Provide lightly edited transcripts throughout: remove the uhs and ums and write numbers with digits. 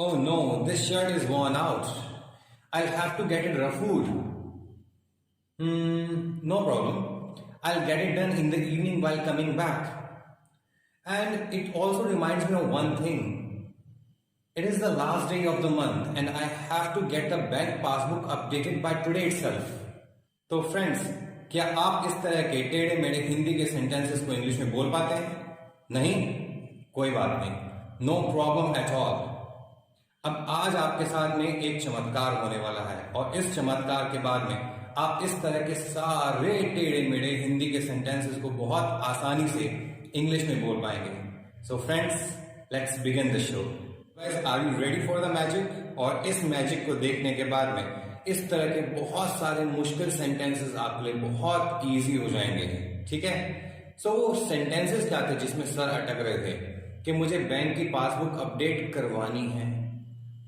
Oh no, this shirt is worn out. I'll have to get it ruffled. No problem. I'll get it done in the evening while coming back. And it also reminds me of one thing. It is the last day of the month and I have to get the bank passbook updated by today itself. तो friends, क्या आप इस तरह के टेढ़े मेढ़े हिंदी के sentences को इंग्लिश में बोल पाते हैं? नहीं? कोई बात नहीं. No problem at all. अब आज आपके साथ में एक चमत्कार होने वाला है और इस चमत्कार के बाद में आप इस तरह के सारे टेढ़े मेढ़े हिंदी के सेंटेंसेस को बहुत आसानी से इंग्लिश में बोल पाएंगे. So friends, let's begin the show. Guys, are you ready for the magic? और इस मैजिक को देखने के बाद में इस तरह के बहुत सारे मुश्किल सेंटेंसेस आपके लिए बहुत इजी हो जाएंगे. ठीक है? सो वो सेंटेंसेस क्या थे जिसमें सर अटक रहे थे कि मुझे बैंक की पासबुक अपडेट करवानी है,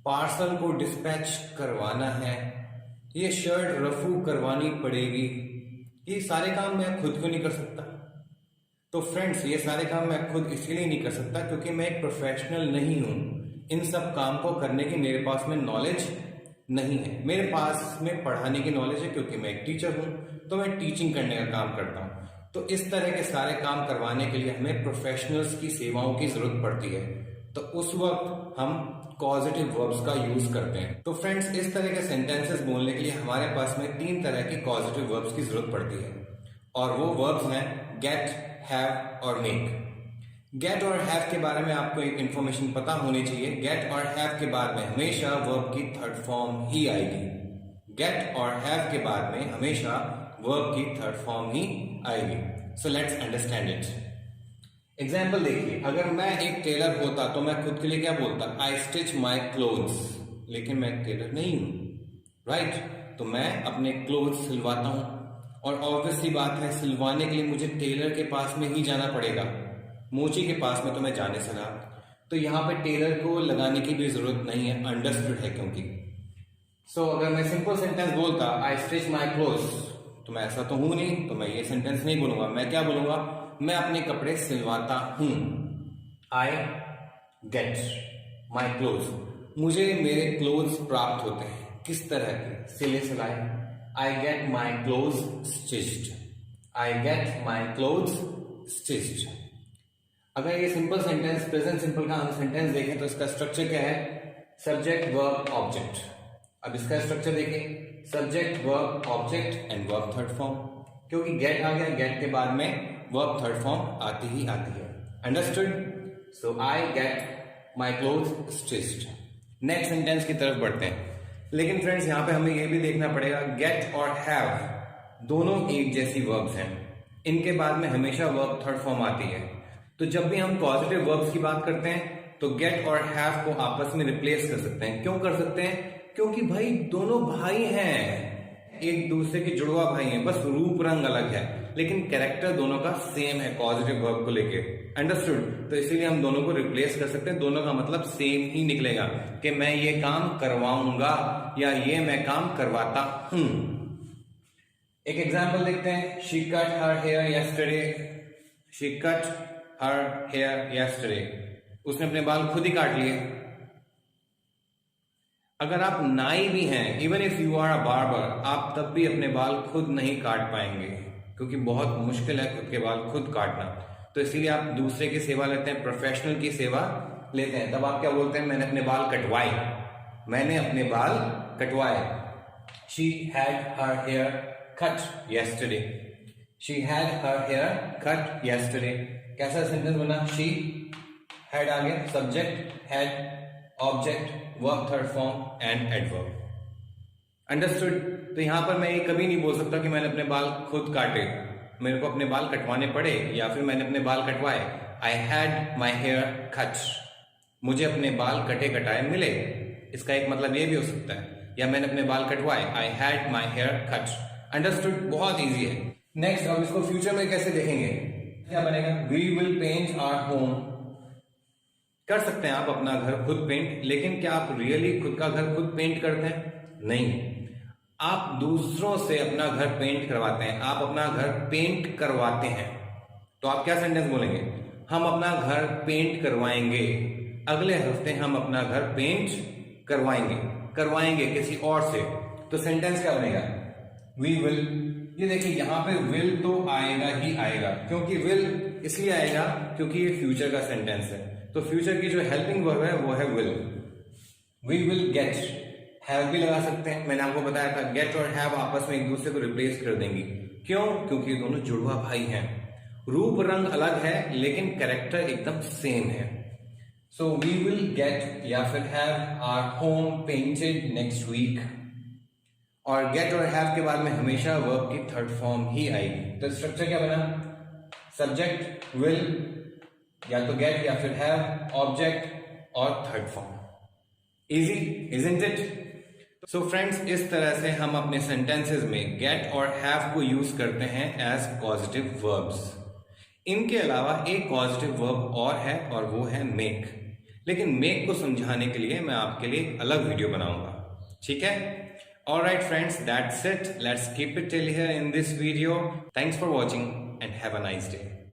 पार्सल को डिस्पैच करवाना है, ये शर्ट रफू करवानी पड़ेगी. ये सारे काम मैं खुद क्यों नहीं कर सकता? तो फ्रेंड्स, ये सारे काम मैं खुद इसलिए नहीं कर सकता क्योंकि मैं एक प्रोफेशनल नहीं हूं. इन सब काम को करने की मेरे पास में नॉलेज नहीं है. मेरे पास में पढ़ाने की नॉलेज है क्योंकि मैं एक टीचर हूं, तो मैं टीचिंग करने का काम करता हूं. तो इस तरह के सारे काम करवाने के लिए हमें प्रोफेशनल्स की सेवाओं की जरूरत पड़ती है. तो उस वक्त हम कॉजेटिव वर्ब्स का यूज करते हैं. तो फ्रेंड्स, इस तरह के सेंटेंसेस बोलने के लिए हमारे पास में 3 तरह की कॉजेटिव वर्ब्स की जरूरत पड़ती है और वो वर्ब्स हैं गेट, हैव और मेक. गेट और हैव के बारे में आपको एक इंफॉर्मेशन पता होनी चाहिए. गेट और हैव के बाद में हमेशा वर्ब की थर्ड फॉर्म ही आएगी. गेट और हैव के बाद में हमेशा वर्ब की थर्ड फॉर्म ही आएगी. So let's understand it. Example देखिए, अगर मैं एक टेलर होता तो मैं खुद के लिए क्या बोलता? आई स्टिच माई क्लोथ्स. लेकिन मैं एक टेलर नहीं हूं, राइट? तो मैं अपने क्लोथ्स सिलवाता हूं और ऑब्वियस सी बात है, सिलवाने के लिए मुझे टेलर के पास में ही जाना पड़ेगा. मोची के पास में तो मैं जाने सका. तो यहां पे टेलर को लगाने की भी जरूरत नहीं है, अंडरस्टूड है क्योंकि. सो अगर मैं सिंपल सेंटेंस बोलता आई स्टिच माई क्लोथ्स, तो मैं ऐसा तो हूं नहीं, तो मैं ये सेंटेंस नहीं बोलूंगा. मैं क्या बोलूंगा? मैं अपने कपड़े सिलवाता हूं. आई गेट माई क्लोथ्स. मुझे मेरे क्लोथ्स प्राप्त होते हैं. किस तरह के? सिले सिलाए. I get my clothes stitched. I get my clothes stitched. अगर ये सिंपल सेंटेंस, प्रेजेंट सिंपल का हम सेंटेंस देखें तो इसका स्ट्रक्चर क्या है? Subject, verb, object. अब इसका स्ट्रक्चर देखें, subject, verb, object and verb third form. क्योंकि गेट आ गया, गेट के बाद में वर्ब थर्ड फॉर्म आती ही आती है. Understood? So I get my clothes stitched. Next sentence की तरफ बढ़ते हैं. लेकिन फ्रेंड्स, यहां पे हमें यह भी देखना पड़ेगा, गेट और हैव दोनों एक जैसी वर्ब्स हैं. इनके बाद में हमेशा वर्ब थर्ड फॉर्म आती है. तो जब भी हम पॉजिटिव वर्ब्स की बात करते हैं तो गेट और हैव को आपस में रिप्लेस कर सकते हैं. क्यों कर सकते हैं? क्योंकि भाई दोनों भाई हैं, एक दूसरे के जुड़वा भाई हैं, बस रूप रंग अलग है लेकिन कैरेक्टर दोनों का सेम है पॉजिटिव वर्ब को लेके. अंडरस्टूड? तो इसीलिए हम दोनों को रिप्लेस कर सकते हैं. दोनों का मतलब सेम ही निकलेगा कि मैं ये काम करवाऊंगा या ये मैं काम करवाता हूं. एक एग्जाम्पल देखते हैं. She cut her hair yesterday. She cut her hair yesterday. उसने अपने बाल खुद ही काट लिए. अगर आप नाई भी हैं, even if you are a barber, आप तब भी अपने बाल खुद नहीं काट पाएंगे क्योंकि बहुत मुश्किल है खुद के बाल खुद काटना. तो इसलिए आप दूसरे की सेवा लेते हैं, प्रोफेशनल की सेवा लेते हैं. तब आप क्या बोलते हैं? मैंने अपने बाल कटवाए. मैंने अपने बाल कटवाए. She had her hair cut yesterday. She had her hair cut yesterday. कैसा सेंटेंस बना? शी हैड आ गया, subject, had, object, verb third form and adverb. Understood? तो यहां पर मैं ये कभी नहीं बोल सकता कि मैंने अपने बाल खुद काटे. मेरे को अपने बाल कटवाने पड़े या फिर मैंने अपने बाल कटवाए. I had my hair cut. मुझे अपने बाल कटे कटाए मिले. इसका एक मतलब ये भी हो सकता है. या मैंने अपने बाल कटवाए. I had my hair cut. Understood? बहुत ईजी है. नेक्स्ट, अब इसको फ्यूचर में कैसे देखेंगे? क्या बनेगा? We will paint our home. कर सकते हैं आप अपना घर खुद पेंट, लेकिन क्या आप रियली खुद का घर खुद पेंट करते हैं? नहीं. आप दूसरों से अपना घर पेंट करवाते हैं. आप अपना घर पेंट करवाते हैं. तो आप क्या सेंटेंस बोलेंगे? हम अपना घर पेंट करवाएंगे. अगले हफ्ते हम अपना घर पेंट करवाएंगे किसी और से। तो सेंटेंस क्या बनेगा? We will. ये देखिए यहाँ पे विल तो आएगा ही आएगा, क्योंकि विल इसलिए आएगा क्योंकि ये फ्यूचर का सेंटेंस है। तो फ्यूचर की जो हेल्पिंग वर्ब है वो है will. We will get, have भी लगा सकते हैं। मैंने आपको बताया था गेट और हैव आपस में एक दूसरे को रिप्लेस कर देंगी। क्यों? क्योंकि ये दोनों जुड़वा भाई हैं। रूप रंग अलग है लेकिन कैरेक्टर एकदम सेम है। सो वी विल गेट या फिर have our home painted next week. और गेट और हैव के बाद में हमेशा वर्ब की थर्ड फॉर्म ही आएगी। तो स्ट्रक्चर क्या बना? सब्जेक्ट विल, या तो गेट या फिर हैव, ऑब्जेक्ट और third form. Easy, isn't it? So friends, इस तरह से हम अपने सेंटेंसेस में गेट और हैव को यूज करते हैं एज पॉजिटिव वर्ब्स। इनके अलावा एक पॉजिटिव वर्ब और है और वो है मेक। लेकिन मेक को समझाने के लिए मैं आपके लिए एक अलग वीडियो बनाऊंगा, ठीक है? Alright friends, that's it. Let's keep it till here in this video. Thanks for watching and have a nice day.